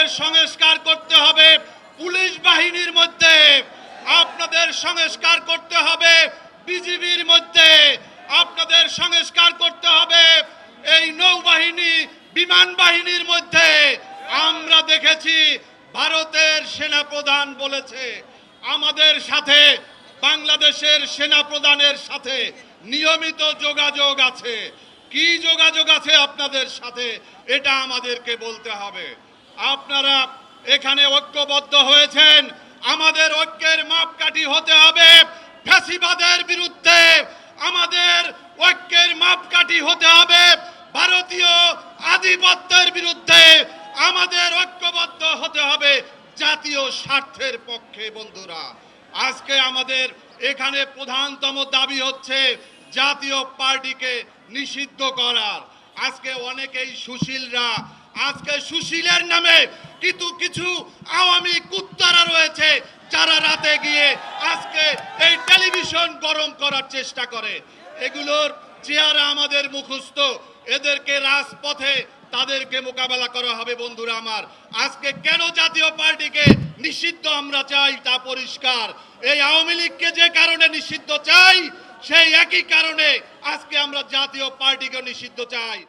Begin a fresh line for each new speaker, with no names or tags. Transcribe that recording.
আপনাদের সংস্কার করতে হবে পুলিশ বাহিনীর মধ্যে, আপনাদের সংস্কার করতে হবে বিজিবির মধ্যে, আপনাদের সংস্কার করতে হবে এই নৌবাহিনী বিমান বাহিনীর মধ্যে। আমরা দেখেছি ভারতের সেনাপ্রধান বলেছে আমাদের সাথে বাংলাদেশের সেনাপ্রধানের সাথে নিয়মিত যোগাযোগ আছে। কি যোগাযোগ আছে আপনাদের সাথে এটা আমাদেরকে বলতে হবে। আপনারা এখানে ঐক্যবদ্ধ হয়েছেন, আমাদের ঐক্যের মাপকাঠি হতে হবে ফ্যাসিবাদের বিরুদ্ধে, আমাদের ঐক্যের মাপকাঠি হতে হবে ভারতীয় আধিপত্যের বিরুদ্ধে, আমাদের ঐক্যবদ্ধ হতে হবে জাতীয় স্বার্থের পক্ষে। বন্ধুরা, আজকে আমাদের এখানে প্রধানতম দাবি হচ্ছে জাতীয় পার্টিকে নিষিদ্ধ করার। আজকে অনেকেই সুশীলরা, আজকে সুশীলের নামে কিছু আওয়ামী কুত্তারা রয়েছে যারা রাতে গিয়ে আজকে এই টেলিভিশন গরম করার চেষ্টা করে। এগুলোর চেহারা আমাদের মুখস্থ, এদেরকে রাজপথে তাদেরকে মোকাবেলা করা হবে। বন্ধুরা আমার, আজকে কেন জাতীয় পার্টিকে নিষিদ্ধ আমরা চাই তা পরিষ্কার। এই আওয়ামী লীগকে যে কারণে নিষিদ্ধ চাই সেই একই কারণে আজকে আমরা জাতীয় পার্টিকে নিষিদ্ধ চাই।